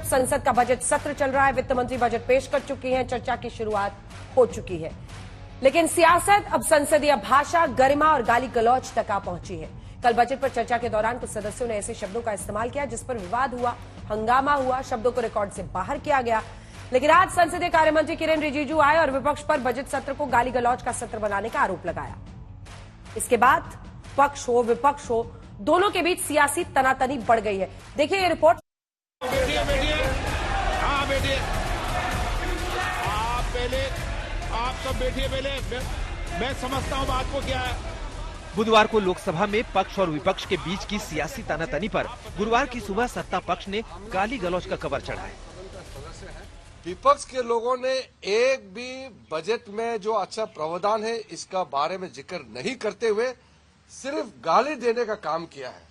संसद का बजट सत्र चल रहा है। वित्त मंत्री बजट पेश कर चुकी हैं, चर्चा की शुरुआत हो चुकी है। लेकिन सियासत अब संसदीय भाषा, गरिमा और गाली गलौज तक आ पहुंची है। कल बजट पर चर्चा के दौरान कुछ सदस्यों ने ऐसे शब्दों का इस्तेमाल किया जिस पर विवाद हुआ, हंगामा हुआ, शब्दों को रिकॉर्ड से बाहर किया गया। लेकिन आज संसदीय कार्यमंत्री किरेन रिजिजू आए और विपक्ष पर बजट सत्र को गाली गलौज का सत्र बनाने का आरोप लगाया। इसके बाद पक्ष हो विपक्ष हो, दोनों के बीच सियासी तनातनी बढ़ गई है। देखिए ये रिपोर्ट। बैठिए, हाँ बैठिए, आप सब बैठिए पहले, मैं समझता हूँ बात को क्या है। बुधवार को लोकसभा में पक्ष और विपक्ष के बीच की सियासी तानातनी पर गुरुवार की सुबह सत्ता पक्ष ने गाली गलौज का कवर चढ़ाया। विपक्ष के लोगों ने एक भी बजट में जो अच्छा प्रावधान है इसका बारे में जिक्र नहीं करते हुए सिर्फ गाली देने का काम किया है।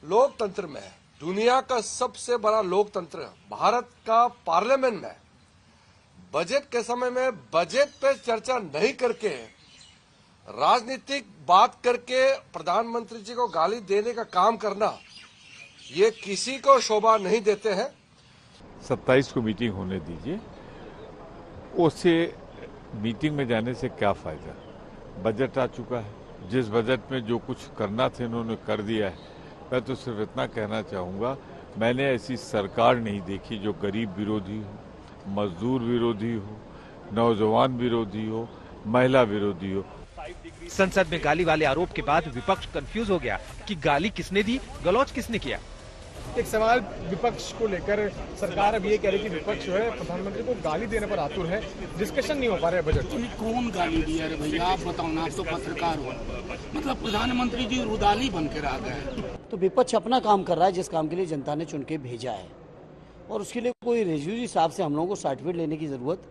लोकतंत्र में दुनिया का सबसे बड़ा लोकतंत्र भारत का पार्लियामेंट में बजट के समय में बजट पे चर्चा नहीं करके राजनीतिक बात करके प्रधानमंत्री जी को गाली देने का काम करना ये किसी को शोभा नहीं देते हैं। 27 को मीटिंग होने दीजिए, उससे मीटिंग में जाने से क्या फायदा। बजट आ चुका है, जिस बजट में जो कुछ करना था उन्होंने कर दिया है। मैं तो सिर्फ इतना कहना चाहूँगा, मैंने ऐसी सरकार नहीं देखी जो गरीब विरोधी हो, मजदूर विरोधी हो, नौजवान विरोधी हो, महिला विरोधी हो। संसद में गाली वाले आरोप के बाद विपक्ष कंफ्यूज हो गया कि गाली किसने दी, गलौज किसने किया। एक सवाल विपक्ष को लेकर, सरकार अब ये कह रही है कि विपक्ष जो है प्रधानमंत्री को गाली देने पर आतुर है, डिस्कशन नहीं हो पा रहा है बजट। कौन गाली दिया रे भैया, आप बताओ ना, आप तो पत्रकार हो। मतलब प्रधानमंत्री जी रुदाली बन के आ गए। तो विपक्ष अपना काम कर रहा है जिस काम के लिए जनता ने चुन के भेजा है, और उसके लिए कोई रिजिजू साहब से हम लोगों को सर्टिफिकेट लेने की जरूरत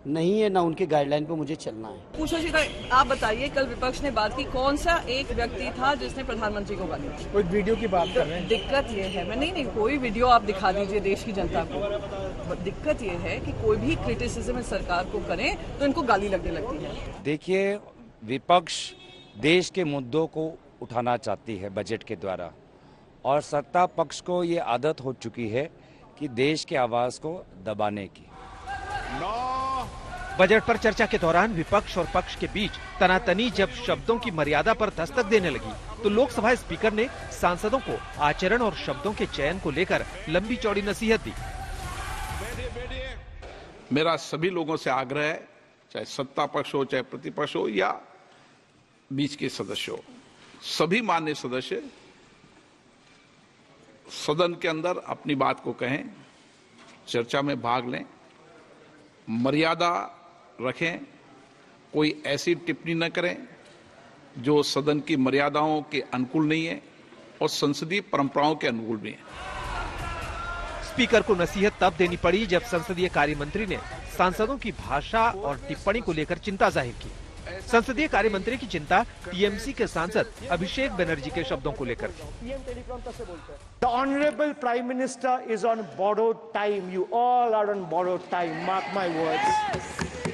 नहीं है, ना उनके गाइडलाइन पे मुझे चलना है। पूछो सीधा, आप बताइए कल विपक्ष ने बात की, कौन सा एक व्यक्ति था जिसने प्रधानमंत्री को गाली दी? कोई वीडियो की बात कर रहे हैं। दिक्कत ये है, मैं नहीं कोई वीडियो आप दिखा दीजिए देश की जनता को। दिक्कत ये है कि कोई भी क्रिटिसिज्म सरकार को करें तो इनको गाली लगने लगती है। देखिए, विपक्ष देश के मुद्दों को उठाना चाहती है बजट के द्वारा, और सत्ता पक्ष को ये आदत हो चुकी है कि देश के आवाज को दबाने की। बजट पर चर्चा के दौरान विपक्ष और पक्ष के बीच तनातनी जब शब्दों की मर्यादा पर दस्तक देने लगी तो लोकसभा स्पीकर ने सांसदों को आचरण और शब्दों के चयन को लेकर लंबी चौड़ी नसीहत दी। मेरा सभी लोगों से आग्रह है, चाहे सत्ता पक्ष हो, चाहे प्रतिपक्ष हो या बीच के सदस्य हो, सभी माननीय सदस्य सदन के अंदर अपनी बात को कहें, चर्चा में भाग लें, मर्यादा रखें, कोई ऐसी टिप्पणी न करें जो सदन की मर्यादाओं के अनुकूल नहीं है और संसदीय परंपराओं के अनुकूल भी है। स्पीकर को नसीहत तब देनी पड़ी जब संसदीय कार्य मंत्री ने सांसदों की भाषा और टिप्पणी को लेकर चिंता जाहिर की। संसदीय कार्य मंत्री की चिंता टीएमसी के सांसद अभिषेक बनर्जी के शब्दों को लेकर थी। The Honorable Prime Minister is on borrowed time. You all are on borrowed time. Mark my words.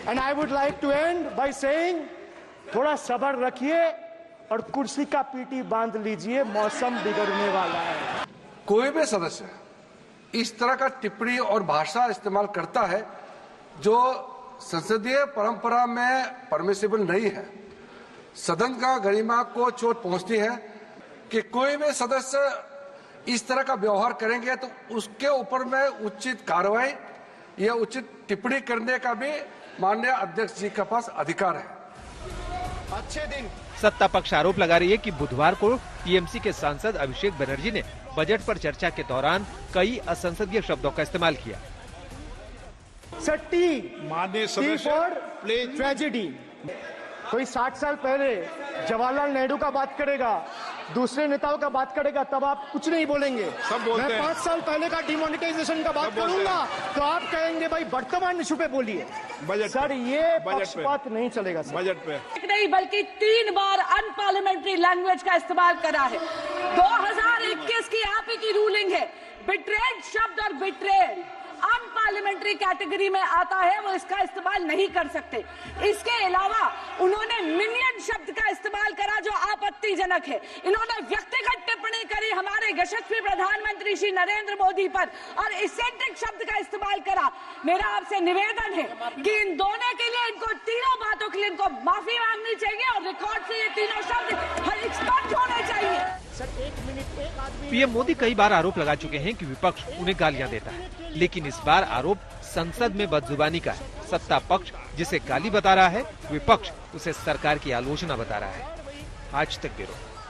And I would like to end by saying, थोड़ा सब्र रखिए और कुर्सी का पीटी बांध लीजिए, मौसम बिगड़ने वाला है। कोई भी सदस्य इस तरह का टिप्पणी और भाषा इस्तेमाल करता है जो संसदीय परंपरा में परमिसिबल नहीं है, सदन का गरिमा को चोट पहुंचती है। कि कोई भी सदस्य इस तरह का व्यवहार करेंगे तो उसके ऊपर में उचित कार्रवाई या उचित टिप्पणी करने का भी माननीय अध्यक्ष जी के पास अधिकार है। अच्छे दिन। सत्ता पक्ष आरोप लगा रही है कि बुधवार को टीएमसी के सांसद अभिषेक बनर्जी ने बजट पर चर्चा के दौरान कई असंसदीय शब्दों का इस्तेमाल किया। माननीय सदस्य, ट्रेजेडी। कोई 60 साल पहले जवाहरलाल नेहरू का बात करेगा, दूसरे नेताओं का बात करेगा, तब आप कुछ नहीं बोलेंगे। सब बोलते मैं हैं। 5 साल पहले का डिमोनेटाइजेशन का बात करूंगा तो आप कहेंगे भाई वर्तमान इशू पे बोलिए। सर ये पक्षपात नहीं चलेगा सर। बजट पे नहीं बल्कि 3 बार अनपार्लियामेंट्री लैंग्वेज का इस्तेमाल करा है। 2021 की आप ही की रूलिंग है, बिट्रेड शब्द और बिट्रेड पार्लियामेंट्री कैटेगरी में आता है वो इसका इस्तेमाल नहीं कर सकते। इसके अलावा उन्होंने मिनियन शब्द का इस्तेमाल करा जो आपत्तिजनक है। इन्होंने व्यक्तिगत टिप्पणी करी हमारे यशस्वी प्रधानमंत्री श्री नरेंद्र मोदी पर और इसेंट्रिक शब्द का इस्तेमाल करा। मेरा आपसे निवेदन है कि इन दोनों के लिए, इनको तीनों बातों के लिए इनको माफी मांगनी चाहिए और रिकॉर्ड से ये तीनों शब्द एक्सपर्ट होने चाहिए। पीएम मोदी कई बार आरोप लगा चुके हैं कि विपक्ष उन्हें गालियां देता है, लेकिन इस बार आरोप संसद में बदजुबानी का है। सत्ता पक्ष जिसे गाली बता रहा है, विपक्ष उसे सरकार की आलोचना बता रहा है। आज तक ब्यूरो।